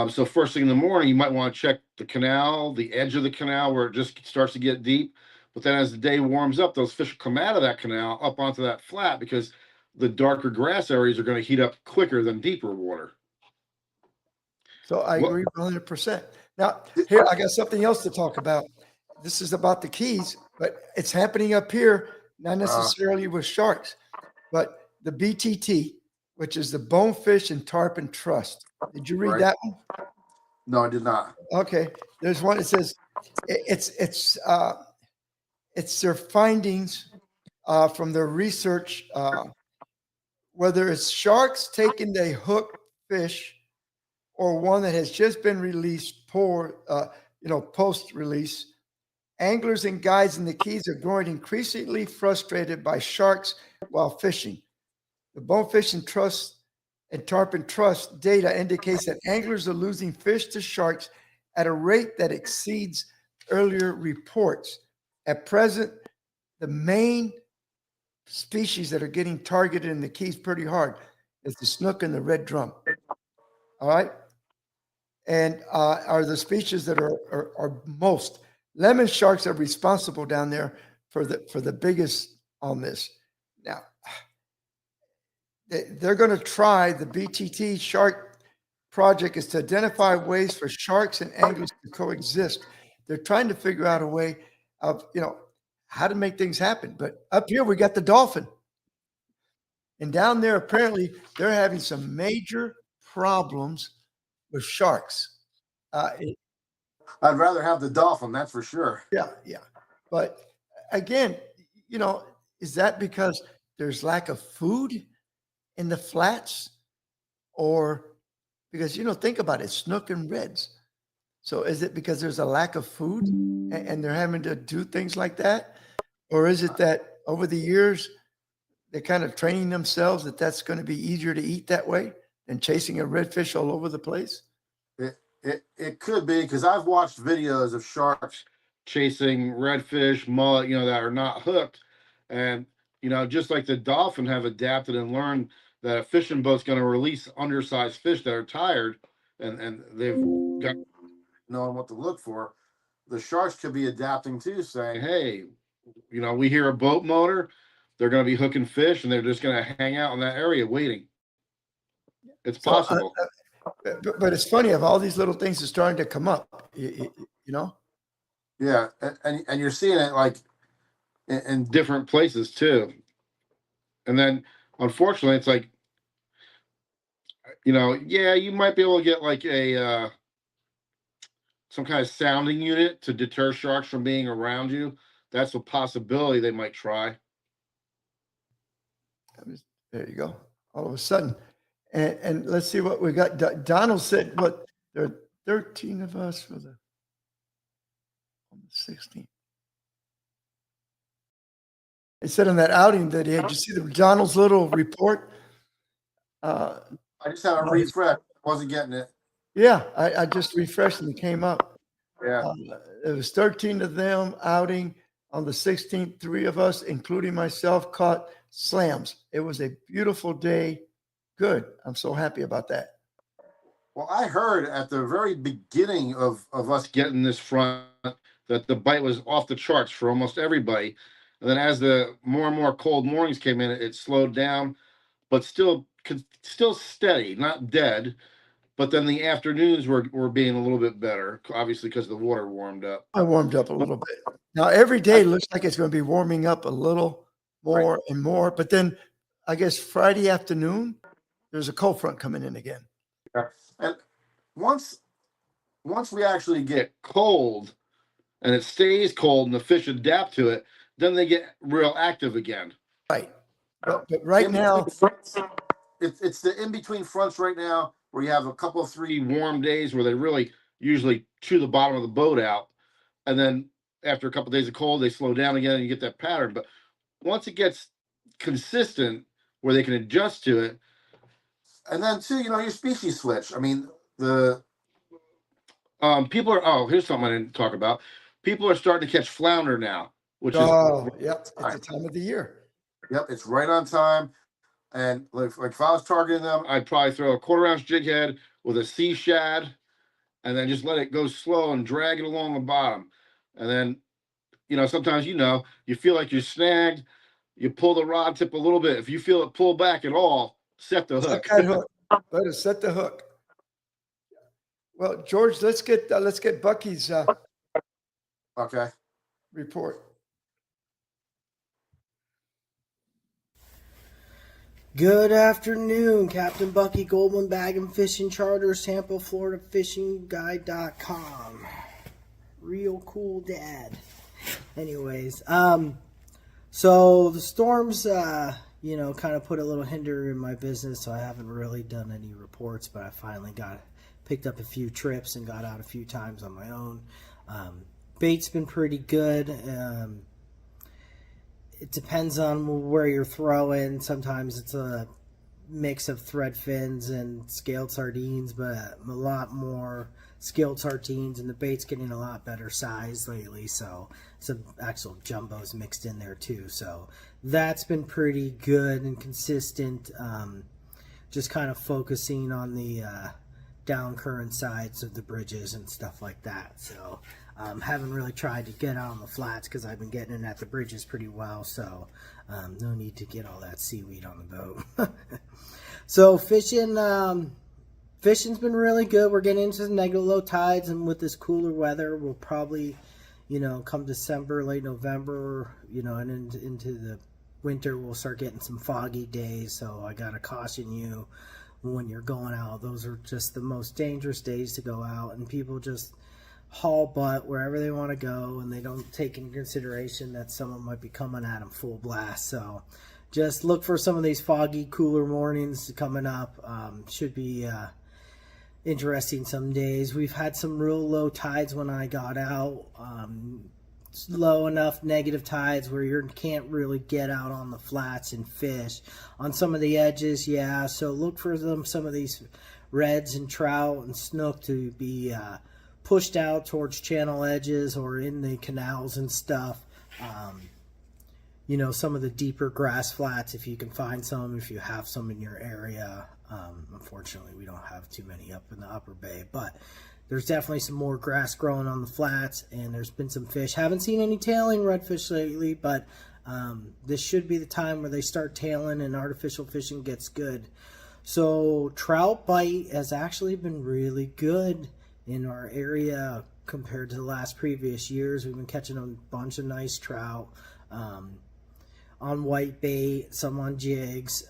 So first thing in the morning, you might want to check the canal, the edge of the canal where it just starts to get deep. But then as the day warms up, those fish come out of that canal up onto that flat because the darker grass areas are going to heat up quicker than deeper water. So I agree 100%. Now, here, I got something else to talk about. This is about the Keys, but it's happening up here, not necessarily with sharks, but the BTT, which is the Bonefish and Tarpon Trust. Did you read that one? No, I did not. Okay. There's one that says it's their findings from their research, whether it's sharks taking the hooked fish or one that has just been released post-release. Anglers and guides in the Keys are growing increasingly frustrated by sharks while fishing. The Bonefish and Tarpon Trust data indicates that anglers are losing fish to sharks at a rate that exceeds earlier reports. At present, the main species that are getting targeted in the Keys pretty hard is the snook and the red drum. All right. And are the species that are most. Lemon sharks are responsible down there for the biggest on this. Now, they're going to try the BTT Shark Project is to identify ways for sharks and anglers to coexist. They're trying to figure out a way of, how to make things happen. But up here, we got the dolphin. And down there, apparently, they're having some major problems with sharks. I'd rather have the dolphin, that's for sure. Yeah. But again, is that because there's lack of food in the flats? Or because, think about it, snook and reds. So is it because there's a lack of food and they're having to do things like that? Or is it that over the years, they're kind of training themselves that that's going to be easier to eat that way than chasing a redfish all over the place? It could be, because I've watched videos of sharks chasing redfish, mullet, that are not hooked. And, just like the dolphin have adapted and learned that a fishing boat's going to release undersized fish that are tired and they've got knowing what to look for. The sharks could be adapting too, saying, hey, we hear a boat motor, they're going to be hooking fish and they're just going to hang out in that area waiting. It's possible. But it's funny, of all these little things are starting to come up, Yeah, and you're seeing it like in different places too. And then unfortunately, it's like, you might be able to get like a some kind of sounding unit to deter sharks from being around you. That's a possibility they might try. There you go. All of a sudden. And let's see what we got. Donald said, there are 13 of us on the 16th. He said on that outing that he had, you see Donald's little report? I just had a refresh. Wasn't getting it. Yeah, I just refreshed and it came up. Yeah. It was 13 of them outing on the 16th. 3 of us, including myself, caught slams. It was a beautiful day. Good. I'm so happy about that. Well, I heard at the very beginning of us getting this front that the bite was off the charts for almost everybody. And then as the more and more cold mornings came in, it slowed down, but still steady, not dead. But then the afternoons were being a little bit better, obviously because the water warmed up. I warmed up a little bit. Now every day looks like it's going to be warming up a little more and more. But then I guess Friday afternoon, there's a cold front coming in again. And once we actually get cold and it stays cold and the fish adapt to it, then they get real active again. Right. But right now, It's the in between fronts right now where you have a couple of 3 warm days where they really usually chew the bottom of the boat out, and then after a couple of days of cold they slow down again and you get that pattern. But once it gets consistent where they can adjust to it, and then too, your species switch. I mean, the people are, oh, here's something I didn't talk about. People are starting to catch flounder now, which oh, is yep, it's the time of the year. Yep, it's right on time. And like if I was targeting them, I'd probably throw a 1/4 ounce jig head with a sea shad, and then just let it go slow and drag it along the bottom. And then, sometimes you feel like you're snagged. You pull the rod tip a little bit. If you feel it pull back at all, set the hook. Set that hook. Let us set the hook. Well, George, let's get Bucky's Okay. report. Good afternoon, Captain Bucky Goldman, Bag and Fishing Charters, Tampa, Florida, FishingGuide.com. Real cool dad. Anyways, so the storms, kind of put a little hinder in my business, so I haven't really done any reports, but I finally picked up a few trips and got out a few times on my own. Bait's been pretty good. It depends on where you're throwing. Sometimes it's a mix of thread fins and scaled sardines, but a lot more scaled sardines, and the bait's getting a lot better size lately, so some actual jumbos mixed in there too. So that's been pretty good and consistent. Just kind of focusing on the down current sides of the bridges and stuff like that. So haven't really tried to get out on the flats because I've been getting it at the bridges pretty well, so no need to get all that seaweed on the boat. So fishing's been really good. We're getting into the negative low tides, and with this cooler weather, we'll probably, come December, late November, and into the winter, we'll start getting some foggy days. So I gotta caution you when you're going out. Those are just the most dangerous days to go out, and people just haul butt wherever they want to go, and they don't take into consideration that someone might be coming at them full blast. So just look for some of these foggy, cooler mornings coming up. Should be interesting some days. We've had some real low tides when I got out. Low enough negative tides where you can't really get out on the flats and fish. On some of the edges, yeah. So look for some of these reds and trout and snook to be pushed out towards channel edges or in the canals and stuff. Some of the deeper grass flats, if you can find some, if you have some in your area. Unfortunately, we don't have too many up in the upper bay, but there's definitely some more grass growing on the flats, and there's been some fish. Haven't seen any tailing redfish lately, but this should be the time where they start tailing and artificial fishing gets good. So trout bite has actually been really good in our area compared to the last previous years. We've been catching a bunch of nice trout on white bait, some on jigs,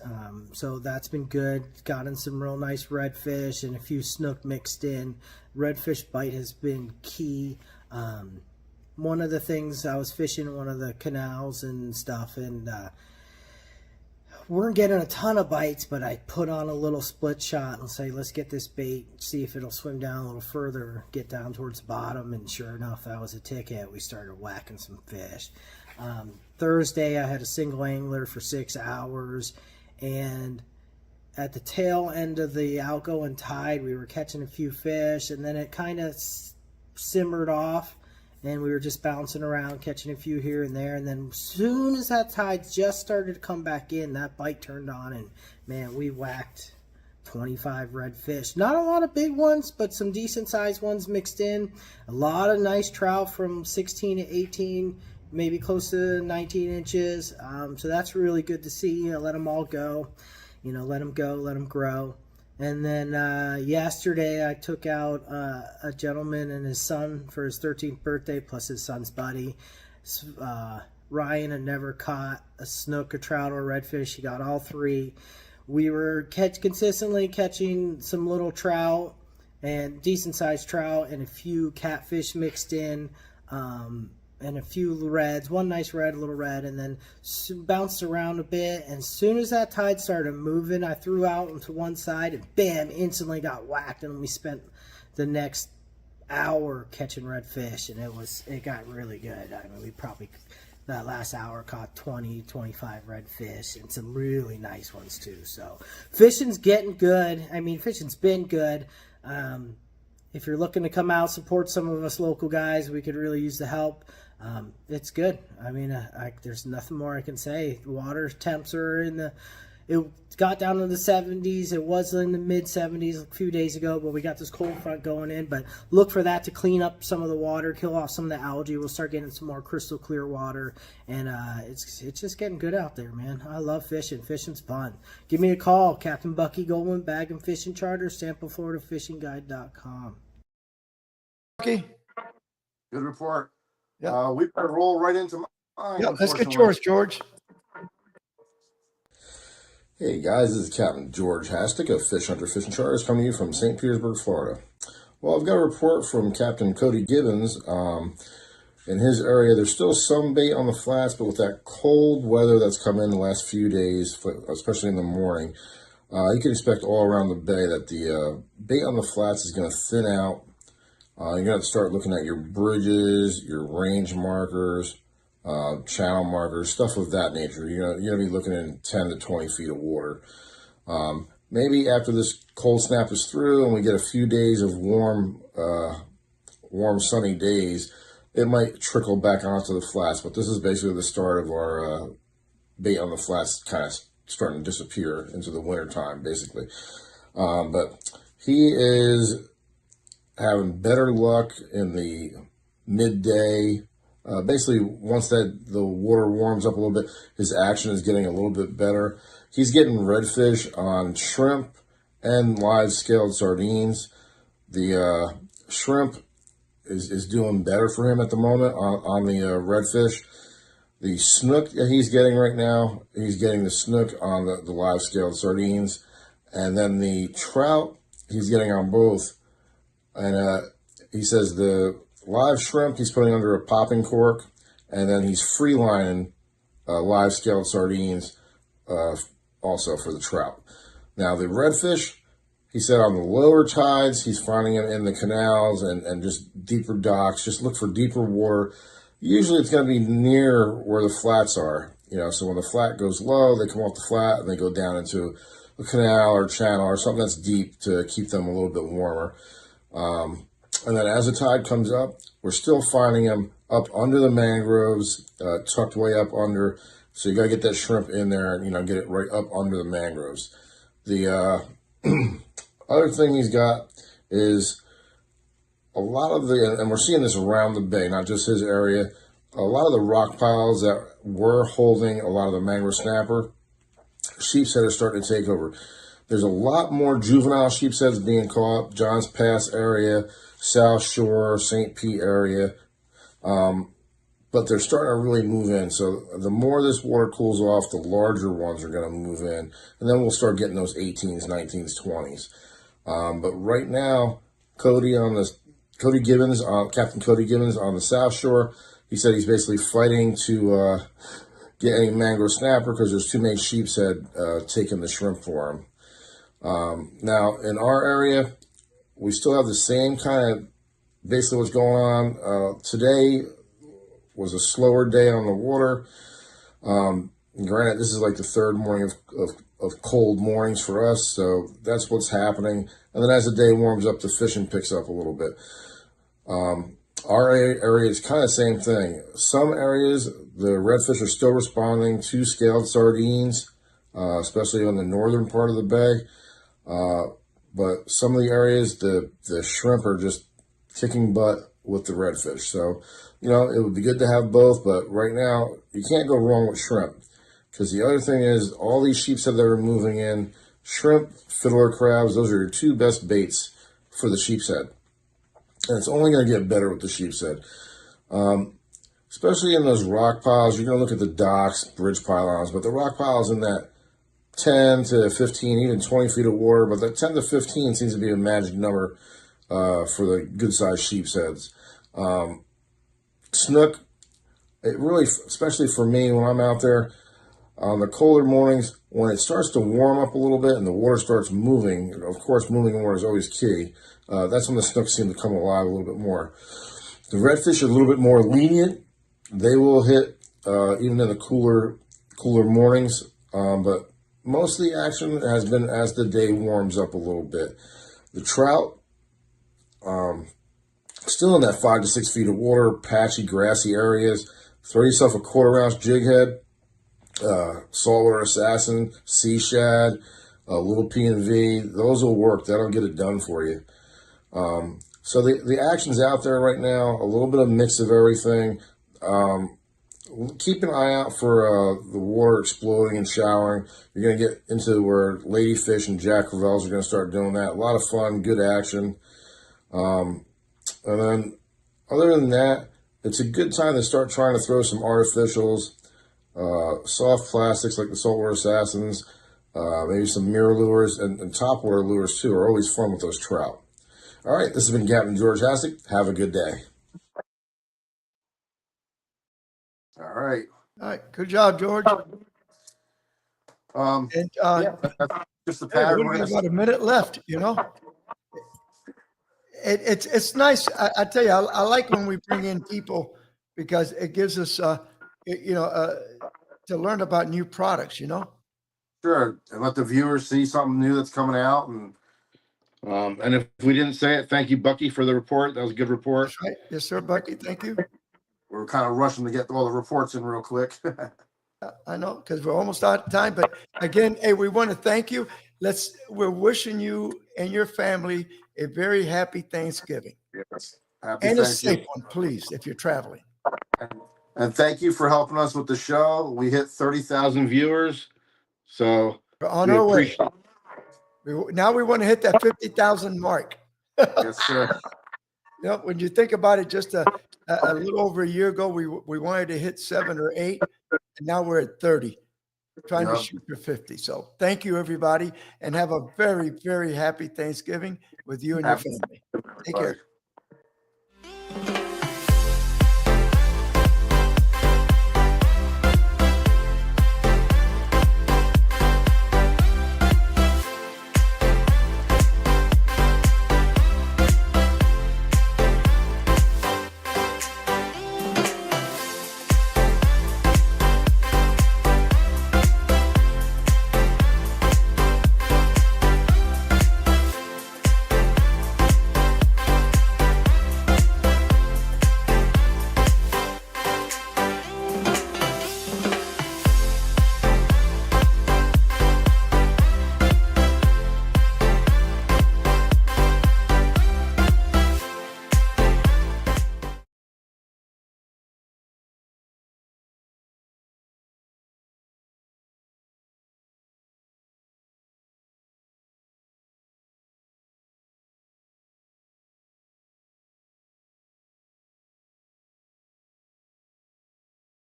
so that's been good. Gotten some real nice redfish and a few snook mixed in. Redfish bite has been key. One of the things, I was fishing in one of the canals and stuff, and weren't getting a ton of bites, but I put on a little split shot and say, let's get this bait, see if it'll swim down a little further, get down towards the bottom, and sure enough, that was a ticket. We started whacking some fish. Thursday, I had a single angler for 6 hours, and at the tail end of the outgoing tide, we were catching a few fish, and then it kind of simmered off, and we were just bouncing around, catching a few here and there. And then as soon as that tide just started to come back in, that bite turned on, and man, we whacked 25 redfish. Not a lot of big ones, but some decent sized ones mixed in. A lot of nice trout from 16 to 18, maybe close to 19 inches. So that's really good to see. Let them all go. Let them go, let them grow. And then yesterday I took out a gentleman and his son for his 13th birthday, plus his son's buddy. Ryan had never caught a snook, a trout, or a redfish. He got all three. We were consistently catching some little trout and decent-sized trout and a few catfish mixed in, and a few reds, one nice red, a little red, and then bounced around a bit. And as soon as that tide started moving, I threw out into one side and bam, instantly got whacked. And we spent the next hour catching redfish, and it got really good. I mean, we probably that last hour caught 20, 25 redfish and some really nice ones too. So fishing's getting good. I mean, fishing's been good. If you're looking to come out, support some of us local guys, we could really use the help. It's good. I mean, there's nothing more I can say. Water temps are it got down to the 70s. It was in the mid 70s a few days ago, but we got this cold front going in. But look for that to clean up some of the water, kill off some of the algae. We'll start getting some more crystal clear water, and it's just getting good out there, man. I love fishing. Fishing's fun. Give me a call, Captain Bucky Goldman, Bag and Fishing Charter, StampleFloridaFishingGuide.com. Okay. Good report. Yeah. We better roll right into mine. Yeah, let's get unfortunately. yours, George. Hey guys, this is Captain George Hastic of Fish Hunter Fishing Charters coming to you from St. Petersburg, Florida. Well, I've got a report from Captain Cody Gibbons. In his area, there's still some bait on the flats, but with that cold weather that's come in the last few days, especially in the morning, you can expect all around the bay that the bait on the flats is going to thin out. You're going to have to start looking at your bridges, your range markers, channel markers, stuff of that nature. You're going to be looking in 10 to 20 feet of water. Maybe after this cold snap is through and we get a few days of warm, sunny days, it might trickle back onto the flats. But this is basically the start of our bait on the flats kind of starting to disappear into the winter time, basically. But he is having better luck in the midday. Basically, once the water warms up a little bit, his action is getting a little bit better. He's getting redfish on shrimp and live scaled sardines. The shrimp is doing better for him at the moment on the redfish. The snook that he's getting right now, he's getting the snook on the live scaled sardines. And then the trout, he's getting on both. And he says the live shrimp he's putting under a popping cork, and then he's free lining live scaled sardines also for the trout. Now the redfish, he said on the lower tides, he's finding them in the canals and just deeper docks. Just look for deeper water. Usually it's going to be near where the flats are. So when the flat goes low, they come off the flat and they go down into a canal or channel or something that's deep to keep them a little bit warmer. And then as the tide comes up, we're still finding them up under the mangroves, tucked way up under. So you got to get that shrimp in there and, get it right up under the mangroves. The other thing he's got is a lot of and we're seeing this around the bay, not just his area, a lot of the rock piles that were holding a lot of the mangrove snapper, sheepshead are starting to take over. There's a lot more juvenile sheepsheads being caught, Johns Pass area, South Shore, St. Pete area, but they're starting to really move in. So the more this water cools off, the larger ones are going to move in, and then we'll start getting those 18s, 19s, 20s. But right now, Captain Cody Gibbons on the South Shore, he said he's basically fighting to get any mangrove snapper because there's too many sheepshead taking the shrimp for him. Now in our area, we still have the same kind of basically what's going on. Today was a slower day on the water. Granted, this is like the third morning of cold mornings for us, so that's what's happening. And then as the day warms up, the fishing picks up a little bit. Our area is kind of the same thing. Some areas, the redfish are still responding to scaled sardines, especially on the northern part of the bay. But some of the areas, the shrimp are just kicking butt with the redfish. So, it would be good to have both, but right now, you can't go wrong with shrimp. Because the other thing is, all these sheepshead that are moving in, shrimp, fiddler crabs, those are your two best baits for the sheepshead. And it's only going to get better with the sheepshead. especially in those rock piles. You're going to look at the docks, bridge pylons, but the rock piles in that 10 to 15, even 20 feet of water, but that 10 to 15 seems to be a magic number for the good-sized sheep's heads. Snook, it really, especially for me when I'm out there on the colder mornings, when it starts to warm up a little bit and the water starts moving, of course, moving water is always key. That's when the snook seem to come alive a little bit more. The redfish are a little bit more lenient. They will hit even in the cooler mornings, but most of the action has been as the day warms up a little bit. The trout, still in that 5 to 6 feet of water, patchy, grassy areas. Throw yourself a quarter-ounce jig head, saltwater assassin, sea shad, a little P&V. Those will work. That'll get it done for you. So the action's out there right now. A little bit of mix of everything. Keep an eye out for the water exploding and showering. You're going to get into where ladyfish and jack crevalles are going to start doing that. A lot of fun, good action. And then other than that, it's a good time to start trying to throw some artificials, soft plastics like the saltwater assassins, maybe some mirror lures, and topwater lures too are always fun with those trout. All right, this has been Captain George Hastic. Have a good day. All right. All right. Good job, George. And Yeah, that's just the hey, pattern. we got about a minute left, you know. It's nice. I tell you, I like when we bring in people because it gives us, to learn about new products, you know. Sure, and let the viewers see something new that's coming out, and if we didn't say it, thank you, Bucky, for the report. That was a good report. That's right. Yes, sir, Bucky. Thank you. We're kind of rushing to get all the reports in real quick. I know because we're almost out of time, but again, hey, we want to thank you. We're wishing you and your family a very happy Thanksgiving Yes. Happy and a Thanksgiving. safe one, please, if you're traveling. And thank you for helping us with the show. We hit 30,000 viewers, so We're on we our way. appreciate. Now we want to hit that 50,000 mark. Yes, sir. You know, when you think about it, just a little over a year ago, we wanted to hit 7 or 8, and now we're at 30, trying to Yep. shoot for 50. So thank you, everybody, and have a very, very happy Thanksgiving with you and your Happy- family. Take care.